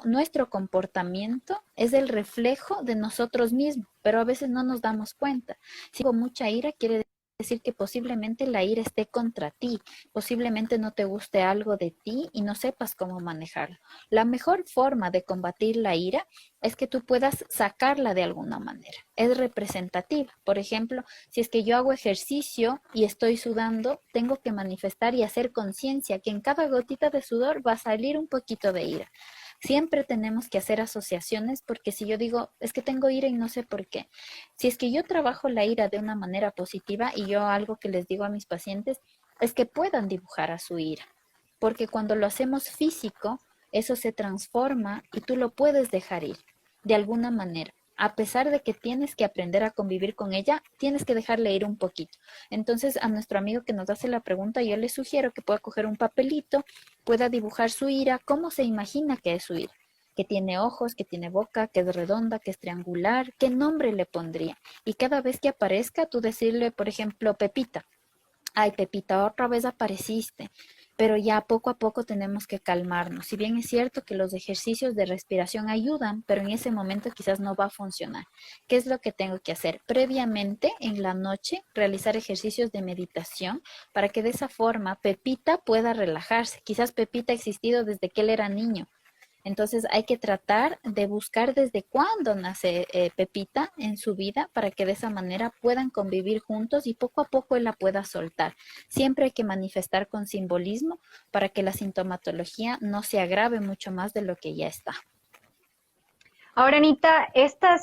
Nuestro comportamiento es el reflejo de nosotros mismos, pero a veces no nos damos cuenta. Si tengo mucha ira, quiere decir que posiblemente la ira esté contra ti, posiblemente no te guste algo de ti y no sepas cómo manejarlo. La mejor forma de combatir la ira es que tú puedas sacarla de alguna manera. Es representativa. Por ejemplo, si es que yo hago ejercicio y estoy sudando, tengo que manifestar y hacer conciencia que en cada gotita de sudor va a salir un poquito de ira. Siempre tenemos que hacer asociaciones porque si yo digo, es que tengo ira y no sé por qué, si es que yo trabajo la ira de una manera positiva y yo algo que les digo a mis pacientes es que puedan dibujar a su ira, porque cuando lo hacemos físico, eso se transforma y tú lo puedes dejar ir de alguna manera. A pesar de que tienes que aprender a convivir con ella, tienes que dejarle ir un poquito. Entonces, a nuestro amigo que nos hace la pregunta, yo le sugiero que pueda coger un papelito, pueda dibujar su ira, cómo se imagina que es su ira, que tiene ojos, que tiene boca, que es redonda, que es triangular, qué nombre le pondría. Y cada vez que aparezca, tú decirle, por ejemplo, Pepita. Ay, Pepita, otra vez apareciste. Pero ya poco a poco tenemos que calmarnos. Si bien es cierto que los ejercicios de respiración ayudan, pero en ese momento quizás no va a funcionar. ¿Qué es lo que tengo que hacer? Previamente, en la noche, realizar ejercicios de meditación para que de esa forma Pepita pueda relajarse. Quizás Pepita ha existido desde que él era niño. Entonces hay que tratar de buscar desde cuándo nace Pepita en su vida para que de esa manera puedan convivir juntos y poco a poco él la pueda soltar. Siempre hay que manifestar con simbolismo para que la sintomatología no se agrave mucho más de lo que ya está. Ahora, Anita, estos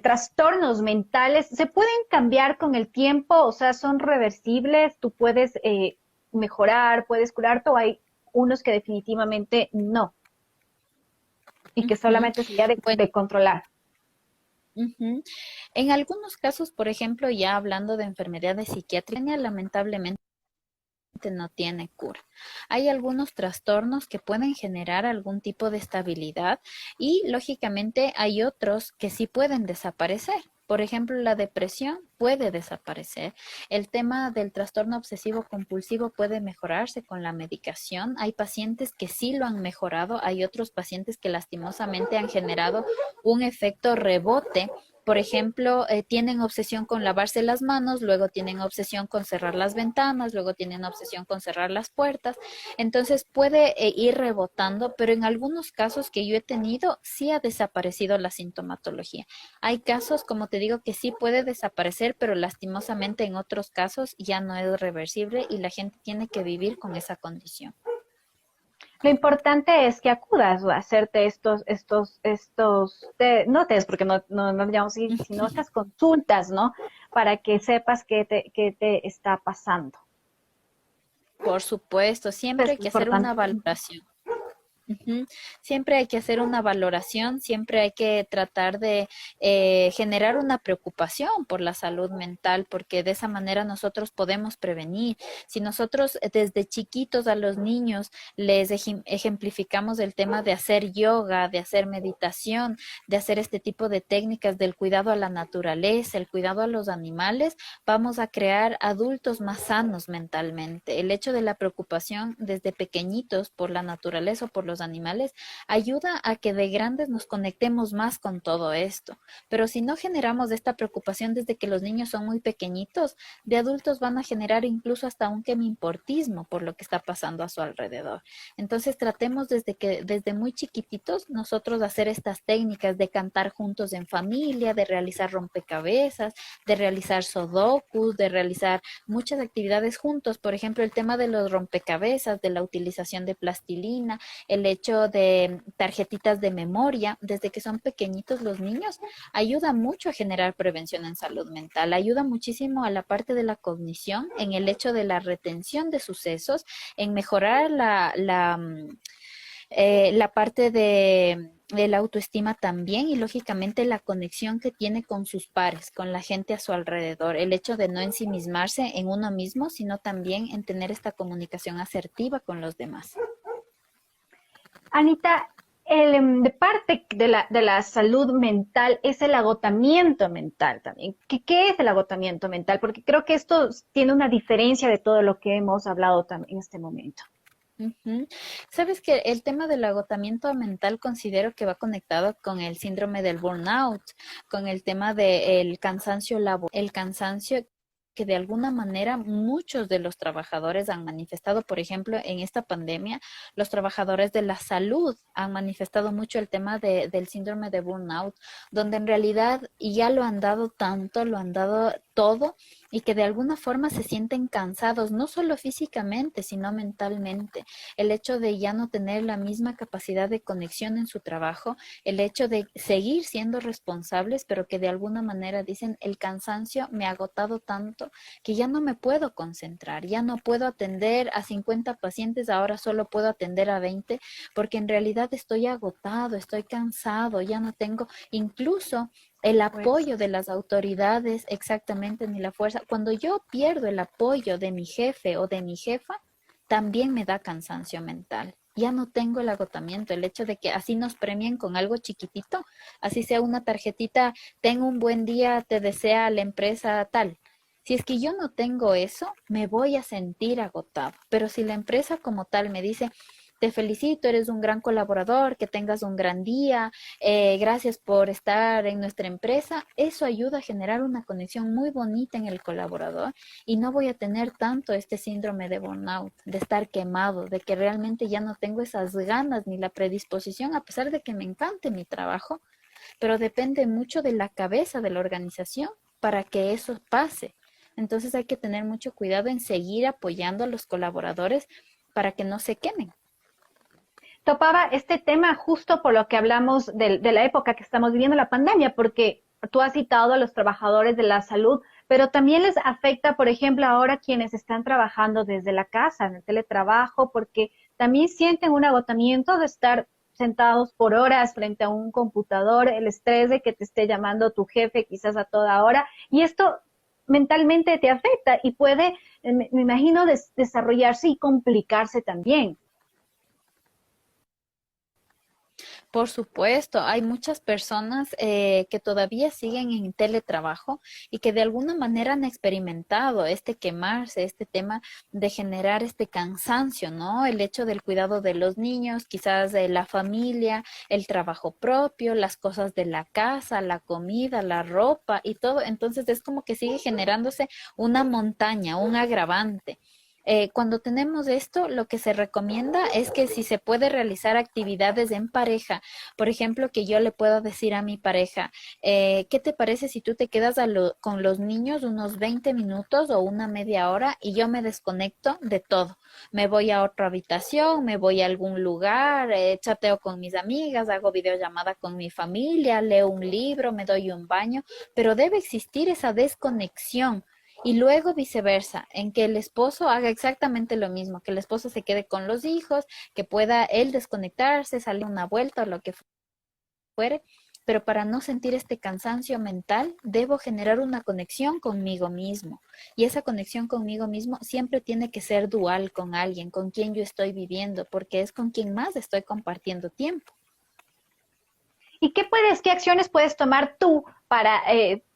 trastornos mentales, ¿se pueden cambiar con el tiempo? O sea, ¿son reversibles? ¿Tú puedes mejorar, puedes curarte o hay unos que definitivamente no y que Ujú. solamente sería Bueno, de controlar? ujú. En algunos casos, por ejemplo, ya hablando de enfermedades psiquiátricas, lamentablemente no tiene cura. Hay algunos trastornos que pueden generar algún tipo de estabilidad y lógicamente hay otros que sí pueden desaparecer. Por ejemplo, la depresión puede desaparecer. El tema del trastorno obsesivo compulsivo puede mejorarse con la medicación. Hay pacientes que sí lo han mejorado, hay otros pacientes que lastimosamente han generado un efecto rebote. Por ejemplo, tienen obsesión con lavarse las manos, luego tienen obsesión con cerrar las ventanas, luego tienen obsesión con cerrar las puertas. Entonces puede ir rebotando, pero en algunos casos que yo he tenido, sí ha desaparecido la sintomatología. Hay casos, como te digo, que sí puede desaparecer, pero lastimosamente en otros casos ya no es reversible y la gente tiene que vivir con esa condición. Lo importante es que acudas a hacerte no test, porque no le llamamos así, sino estas consultas, ¿no? Para que sepas qué te está pasando. Por supuesto, siempre Es hay que hacer una importante. valoración. Ujú. Siempre hay que hacer una valoración, siempre hay que tratar de generar una preocupación por la salud mental, porque de esa manera nosotros podemos prevenir. Si nosotros desde chiquitos a los niños les ejemplificamos el tema de hacer yoga, de hacer meditación, de hacer este tipo de técnicas del cuidado a la naturaleza, el cuidado a los animales, vamos a crear adultos más sanos mentalmente. El hecho de la preocupación desde pequeñitos por la naturaleza o por los animales ayuda a que de grandes nos conectemos más con todo esto. Pero si no generamos esta preocupación desde que los niños son muy pequeñitos, de adultos van a generar incluso hasta un quemimportismo por lo que está pasando a su alrededor. Entonces tratemos desde muy chiquititos nosotros hacer estas técnicas de cantar juntos en familia, de realizar rompecabezas, de realizar sudokus, de realizar muchas actividades juntos. Por ejemplo, el tema de los rompecabezas, de la utilización de plastilina, el hecho de tarjetitas de memoria, desde que son pequeñitos los niños, ayuda mucho a generar prevención en salud mental, ayuda muchísimo a la parte de la cognición, en el hecho de la retención de sucesos, en mejorar la parte de la autoestima también y lógicamente la conexión que tiene con sus pares, con la gente a su alrededor, el hecho de no ensimismarse en uno mismo, sino también en tener esta comunicación asertiva con los demás. Anita, de parte de la salud mental es el agotamiento mental también. ¿Qué es el agotamiento mental? Porque creo que esto tiene una diferencia de todo lo que hemos hablado en este momento. Ujú. Sabes que el tema del agotamiento mental considero que va conectado con el síndrome del burnout, con el tema del cansancio laboral, el cansancio que de alguna manera muchos de los trabajadores han manifestado. Por ejemplo, en esta pandemia, los trabajadores de la salud han manifestado mucho el tema del síndrome de burnout, donde en realidad ya lo han dado tanto, lo han dado todo y que de alguna forma se sienten cansados, no solo físicamente, sino mentalmente. El hecho de ya no tener la misma capacidad de conexión en su trabajo, el hecho de seguir siendo responsables, pero que de alguna manera dicen, el cansancio me ha agotado tanto que ya no me puedo concentrar, ya no puedo atender a 50 pacientes, ahora solo puedo atender a 20, porque en realidad estoy agotado, estoy cansado, ya no tengo incluso el apoyo de las autoridades exactamente ni la fuerza. Cuando yo pierdo el apoyo de mi jefe o de mi jefa, también me da cansancio mental. Ya no tengo el agotamiento, el hecho de que así nos premien con algo chiquitito, así sea una tarjetita, tengo un buen día, te desea la empresa tal. Si es que yo no tengo eso, me voy a sentir agotado. Pero si la empresa como tal me dice, te felicito, eres un gran colaborador, que tengas un gran día, gracias por estar en nuestra empresa, eso ayuda a generar una conexión muy bonita en el colaborador y no voy a tener tanto este síndrome de burnout, de estar quemado, de que realmente ya no tengo esas ganas ni la predisposición, a pesar de que me encante mi trabajo, pero depende mucho de la cabeza de la organización para que eso pase. Entonces hay que tener mucho cuidado en seguir apoyando a los colaboradores para que no se quemen. Topaba este tema justo por lo que hablamos de la época que estamos viviendo, la pandemia, porque tú has citado a los trabajadores de la salud, pero también les afecta, por ejemplo, ahora quienes están trabajando desde la casa, en el teletrabajo, porque también sienten un agotamiento de estar sentados por horas frente a un computador, el estrés de que te esté llamando tu jefe quizás a toda hora, y esto mentalmente te afecta y puede, me imagino, desarrollarse y complicarse también. Por supuesto, hay muchas personas que todavía siguen en teletrabajo y que de alguna manera han experimentado este quemarse, este tema de generar este cansancio, ¿no? El hecho del cuidado de los niños, quizás de la familia, el trabajo propio, las cosas de la casa, la comida, la ropa y todo. Entonces es como que sigue generándose una montaña, un agravante. Cuando tenemos esto, lo que se recomienda es que si se puede realizar actividades en pareja, por ejemplo, que yo le puedo decir a mi pareja, ¿qué te parece si tú te quedas con los niños unos 20 minutos o una media hora y yo me desconecto de todo? Me voy a otra habitación, me voy a algún lugar, chateo con mis amigas, hago videollamada con mi familia, leo un libro, me doy un baño, pero debe existir esa desconexión. Y luego viceversa, en que el esposo haga exactamente lo mismo, que el esposo se quede con los hijos, que pueda él desconectarse, salir una vuelta o lo que fuere, pero para no sentir este cansancio mental, debo generar una conexión conmigo mismo. Y esa conexión conmigo mismo siempre tiene que ser dual con alguien, con quien yo estoy viviendo, porque es con quien más estoy compartiendo tiempo. ¿Y qué acciones puedes tomar tú para,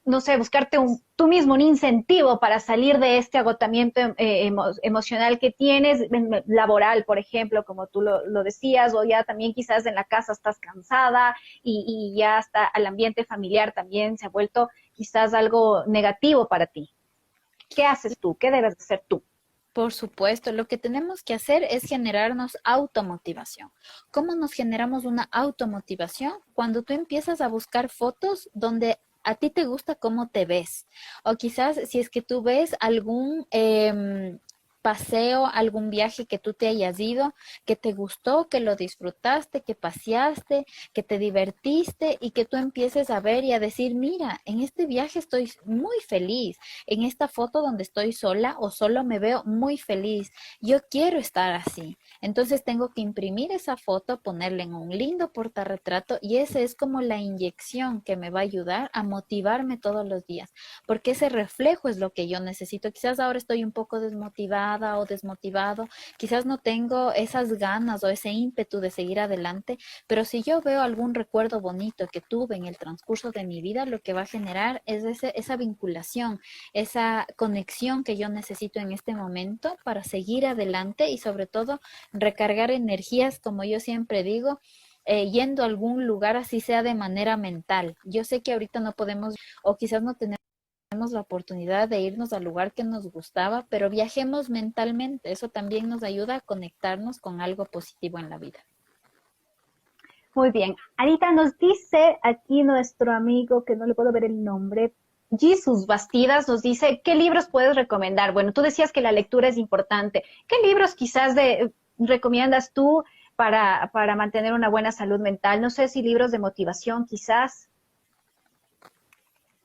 no sé, buscarte tú mismo un incentivo para salir de este agotamiento emocional que tienes, laboral, por ejemplo, como tú lo decías, o ya también quizás en la casa estás cansada y ya hasta el ambiente familiar también se ha vuelto quizás algo negativo para ti? ¿Qué haces tú? ¿Qué debes hacer tú? Por supuesto, lo que tenemos que hacer es generarnos automotivación. ¿Cómo nos generamos una automotivación? Cuando tú empiezas a buscar fotos donde a ti te gusta cómo te ves. O quizás si es que tú ves algún paseo, algún viaje que tú te hayas ido, que te gustó, que lo disfrutaste, que paseaste, que te divertiste y que tú empieces a ver y a decir, mira, en este viaje estoy muy feliz, en esta foto donde estoy sola o solo me veo muy feliz, yo quiero estar así. Entonces tengo que imprimir esa foto, ponerla en un lindo portarretrato y esa es como la inyección que me va a ayudar a motivarme todos los días, porque ese reflejo es lo que yo necesito. Quizás ahora estoy un poco desmotivada cansada o desmotivado, quizás no tengo esas ganas o ese ímpetu de seguir adelante, pero si yo veo algún recuerdo bonito que tuve en el transcurso de mi vida, lo que va a generar es esa vinculación, esa conexión que yo necesito en este momento para seguir adelante y sobre todo recargar energías, como yo siempre digo, yendo a algún lugar, así sea de manera mental. Yo sé que ahorita no podemos o quizás no tenemos la oportunidad de irnos al lugar que nos gustaba, pero viajemos mentalmente. Eso también nos ayuda a conectarnos con algo positivo en la vida. Muy bien. Anita, nos dice aquí nuestro amigo, que no le puedo ver el nombre, Jesús Bastidas, nos dice, ¿qué libros puedes recomendar? Bueno, tú decías que la lectura es importante. ¿Qué libros quizás recomiendas tú para mantener una buena salud mental? No sé si libros de motivación quizás.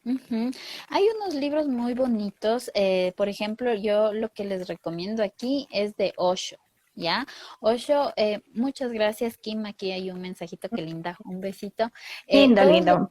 Ujú. Hay unos libros muy bonitos, por ejemplo, yo lo que les recomiendo aquí es de Osho, ¿ya? Osho, muchas gracias, Kim, aquí hay un mensajito que linda, un besito. Lindo, Todos lindo.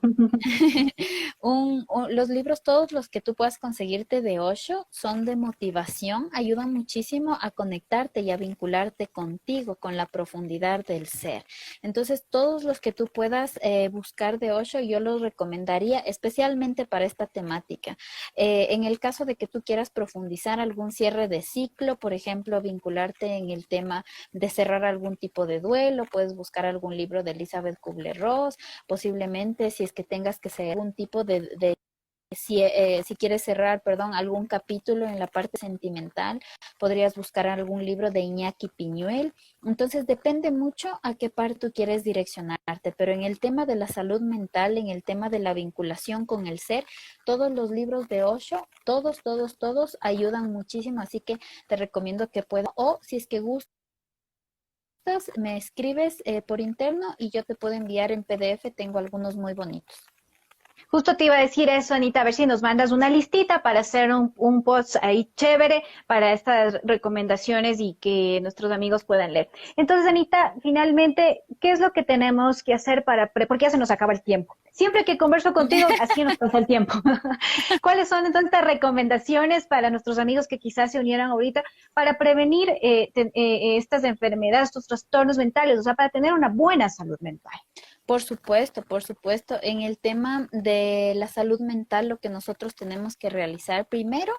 los libros, todos los que tú puedas conseguirte de Osho son de motivación, ayudan muchísimo a conectarte y a vincularte contigo, con la profundidad del ser. Entonces, todos los que tú puedas buscar de Osho, yo los recomendaría especialmente para esta temática. En el caso de que tú quieras profundizar algún cierre de ciclo, por ejemplo, vincularte en el tema de cerrar algún tipo de duelo, puedes buscar algún libro de Elizabeth Kubler-Ross, posiblemente si es que tengas que hacer algún tipo si quieres cerrar, perdón, algún capítulo en la parte sentimental, podrías buscar algún libro de Iñaki Piñuel. Entonces depende mucho a qué parte tú quieres direccionarte, pero en el tema de la salud mental, en el tema de la vinculación con el ser, todos los libros de Osho, todos ayudan muchísimo, así que te recomiendo que puedas, o si es que gustas, me escribes por interno y yo te puedo enviar en PDF, tengo algunos muy bonitos. Justo te iba a decir eso, Anita, a ver si nos mandas una listita para hacer un post ahí chévere para estas recomendaciones y que nuestros amigos puedan leer. Entonces, Anita, finalmente, ¿qué es lo que tenemos que hacer porque ya se nos acaba el tiempo? Siempre que converso contigo, así nos pasa el tiempo. ¿Cuáles son entonces las recomendaciones para nuestros amigos que quizás se unieran ahorita para prevenir estas enfermedades, estos trastornos mentales, o sea, para tener una buena salud mental? Por supuesto, por supuesto. En el tema de la salud mental, lo que nosotros tenemos que realizar primero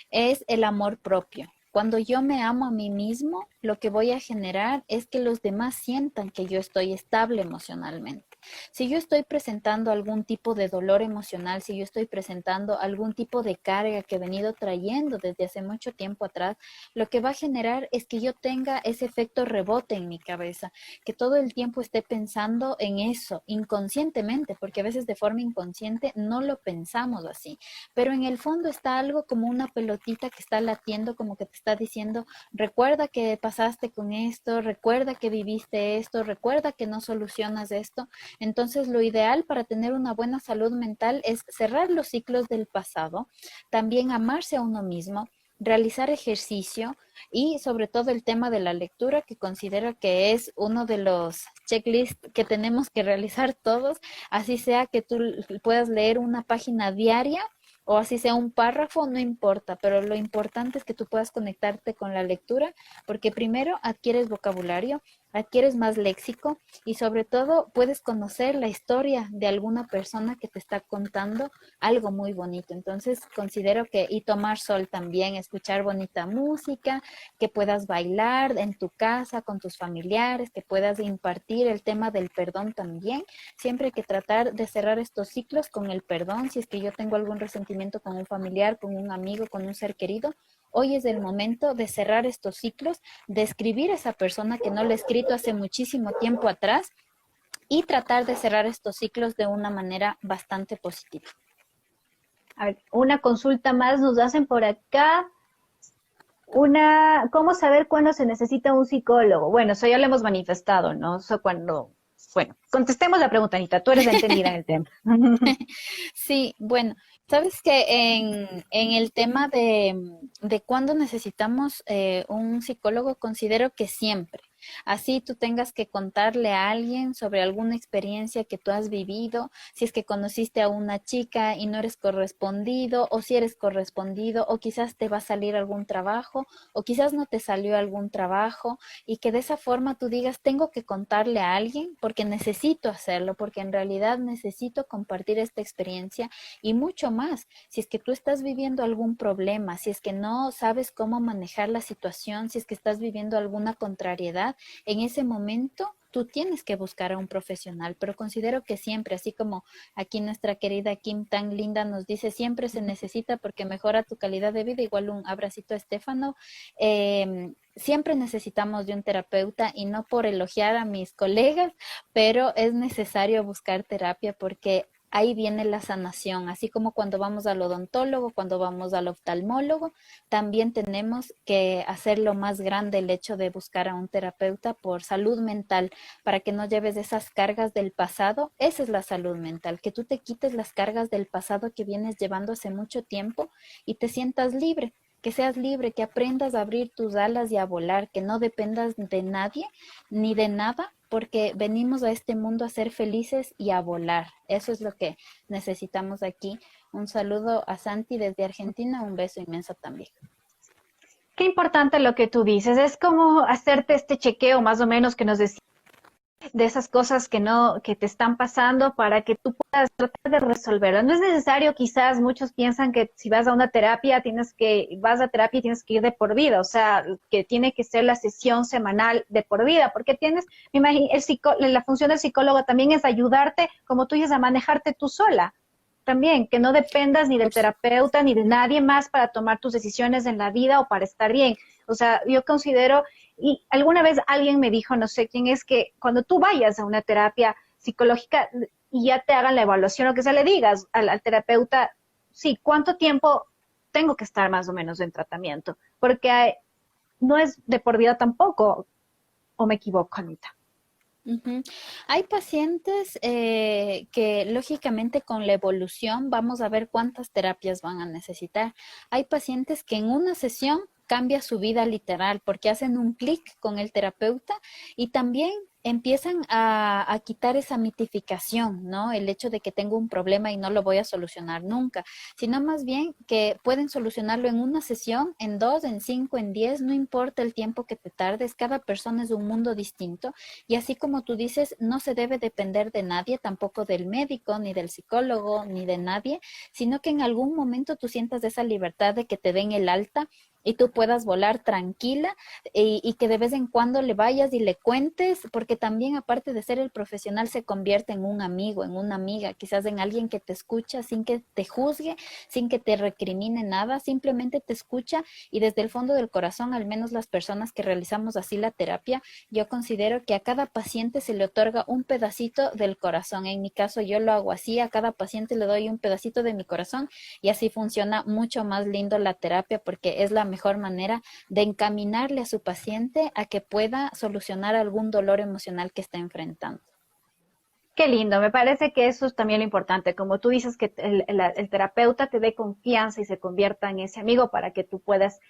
es el amor propio. Cuando yo me amo a mí mismo, lo que voy a generar es que los demás sientan que yo estoy estable emocionalmente. Si yo estoy presentando algún tipo de dolor emocional, si yo estoy presentando algún tipo de carga que he venido trayendo desde hace mucho tiempo atrás, lo que va a generar es que yo tenga ese efecto rebote en mi cabeza, que todo el tiempo esté pensando en eso inconscientemente, porque a veces de forma inconsciente no lo pensamos así, pero en el fondo está algo como una pelotita que está latiendo, como que te está diciendo, recuerda que pasaste con esto, recuerda que viviste esto, recuerda que no solucionas esto. Entonces, lo ideal para tener una buena salud mental es cerrar los ciclos del pasado, también amarse a uno mismo, realizar ejercicio y sobre todo el tema de la lectura, que considero que es uno de los checklists que tenemos que realizar todos, así sea que tú puedas leer una página diaria o así sea un párrafo, no importa, pero lo importante es que tú puedas conectarte con la lectura, porque primero adquieres vocabulario, adquieres más léxico y sobre todo puedes conocer la historia de alguna persona que te está contando algo muy bonito. Entonces considero que, y tomar sol también, escuchar bonita música, que puedas bailar en tu casa con tus familiares, que puedas impartir el tema del perdón también. Siempre hay que tratar de cerrar estos ciclos con el perdón. Si es que yo tengo algún resentimiento con un familiar, con un amigo, con un ser querido, hoy es el momento de cerrar estos ciclos, de escribir a esa persona que no le he escrito hace muchísimo tiempo atrás y tratar de cerrar estos ciclos de una manera bastante positiva. A ver, una consulta más nos hacen por acá. ¿Cómo saber cuándo se necesita un psicólogo? Bueno, eso ya lo hemos manifestado, ¿no? Eso bueno, contestemos la pregunta, Anita, tú eres la entendida en el tema. Sí, bueno, sabes que en el tema de cuándo necesitamos un psicólogo, considero que siempre. Así tú tengas que contarle a alguien sobre alguna experiencia que tú has vivido, si es que conociste a una chica y no eres correspondido, o si eres correspondido, o quizás te va a salir algún trabajo, o quizás no te salió algún trabajo, y que de esa forma tú digas, tengo que contarle a alguien porque necesito hacerlo, porque en realidad necesito compartir esta experiencia y mucho más. Si es que tú estás viviendo algún problema, si es que no sabes cómo manejar la situación, si es que estás viviendo alguna contrariedad, en ese momento tú tienes que buscar a un profesional, pero considero que siempre, así como aquí nuestra querida Kim tan linda nos dice, siempre se necesita porque mejora tu calidad de vida, igual un abracito a Estefano, siempre necesitamos de un terapeuta y no por elogiar a mis colegas, pero es necesario buscar terapia porque ahí viene la sanación, así como cuando vamos al odontólogo, cuando vamos al oftalmólogo, también tenemos que hacerlo más grande el hecho de buscar a un terapeuta por salud mental, para que no lleves esas cargas del pasado. Esa es la salud mental, que tú te quites las cargas del pasado que vienes llevando hace mucho tiempo y te sientas libre. Que seas libre, que aprendas a abrir tus alas y a volar, que no dependas de nadie ni de nada, porque venimos a este mundo a ser felices y a volar. Eso es lo que necesitamos aquí. Un saludo a Santi desde Argentina, un beso inmenso también. Qué importante lo que tú dices. Es como hacerte este chequeo más o menos que nos decía de esas cosas que no, que te están pasando para que tú puedas tratar de resolverlo. No es necesario, quizás muchos piensan que si vas a una terapia vas a terapia y tienes que ir de por vida, o sea, que tiene que ser la sesión semanal de por vida, porque me imagino, la función del psicólogo también es ayudarte, como tú dices, a manejarte tú sola. También, que no dependas ni del Por su- terapeuta ni de nadie más para tomar tus decisiones en la vida o para estar bien. O sea, yo considero, y alguna vez alguien me dijo, no sé quién es, que cuando tú vayas a una terapia psicológica y ya te hagan la evaluación o que se le digas al terapeuta, sí, ¿cuánto tiempo tengo que estar más o menos en tratamiento? Porque no es de por vida tampoco, o me equivoco, Anita. Ujú. Hay pacientes que lógicamente con la evolución vamos a ver cuántas terapias van a necesitar. Hay pacientes que en una sesión cambia su vida literal porque hacen un clic con el terapeuta y también empiezan a quitar esa mitificación, ¿no? El hecho de que tengo un problema y no lo voy a solucionar nunca, sino más bien que pueden solucionarlo en una sesión, en dos, en cinco, en 10, no importa el tiempo que te tardes, cada persona es un mundo distinto y así como tú dices, no se debe depender de nadie, tampoco del médico, ni del psicólogo, ni de nadie, sino que en algún momento tú sientas esa libertad de que te den el alta y tú puedas volar tranquila y que de vez en cuando le vayas y le cuentes, porque también aparte de ser el profesional se convierte en un amigo, en una amiga, quizás en alguien que te escucha sin que te juzgue, sin que te recrimine nada, simplemente te escucha y desde el fondo del corazón, al menos las personas que realizamos así la terapia, yo considero que a cada paciente se le otorga un pedacito del corazón. En mi caso yo lo hago así, a cada paciente le doy un pedacito de mi corazón y así funciona mucho más lindo la terapia porque es la mejor manera de encaminarle a su paciente a que pueda solucionar algún dolor emocional que está enfrentando. Qué lindo, me parece que eso es también lo importante, como tú dices, que el terapeuta te dé confianza y se convierta en ese amigo para que tú puedas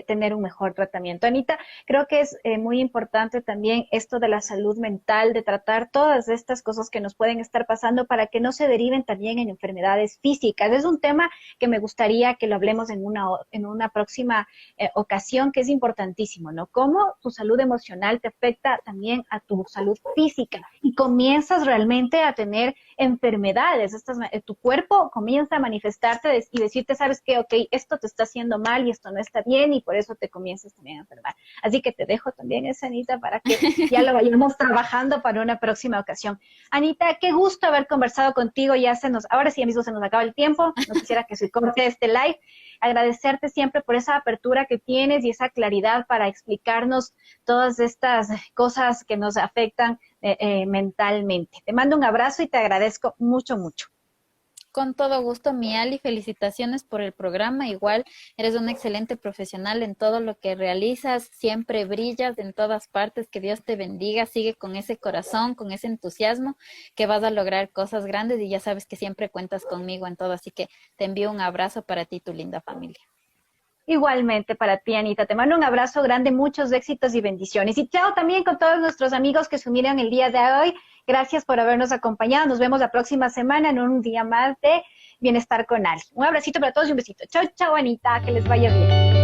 tener un mejor tratamiento. Anita, creo que es muy importante también esto de la salud mental, de tratar todas estas cosas que nos pueden estar pasando para que no se deriven también en enfermedades físicas. Es un tema que me gustaría que lo hablemos en una próxima ocasión, que es importantísimo, ¿no? Cómo tu salud emocional te afecta también a tu salud física y comienzas realmente a tener enfermedades. Tu cuerpo comienza a manifestarte y decirte, sabes qué, ok, esto te está haciendo mal y esto no está bien y por eso te comienzas también a enfermar. Así que te dejo también esa, Anita, para que ya lo vayamos trabajando para una próxima ocasión. Anita, qué gusto haber conversado contigo. Ahora sí ya mismo se nos acaba el tiempo. No quisiera que se corte este live. Agradecerte siempre por esa apertura que tienes y esa claridad para explicarnos todas estas cosas que nos afectan mentalmente. Te mando un abrazo y te agradezco mucho, mucho. Con todo gusto, mi Ali, felicitaciones por el programa. Igual eres un excelente profesional en todo lo que realizas, siempre brillas en todas partes. Que Dios te bendiga, sigue con ese corazón, con ese entusiasmo, que vas a lograr cosas grandes y ya sabes que siempre cuentas conmigo en todo. Así que te envío un abrazo para ti y tu linda familia. Igualmente para ti, Anita. Te mando un abrazo grande, muchos éxitos y bendiciones. Y chao también con todos nuestros amigos que se unieron el día de hoy. Gracias por habernos acompañado. Nos vemos la próxima semana en un día más de Bienestar con Ali. Un abracito para todos y un besito. Chao, chao, Anita. Que les vaya bien.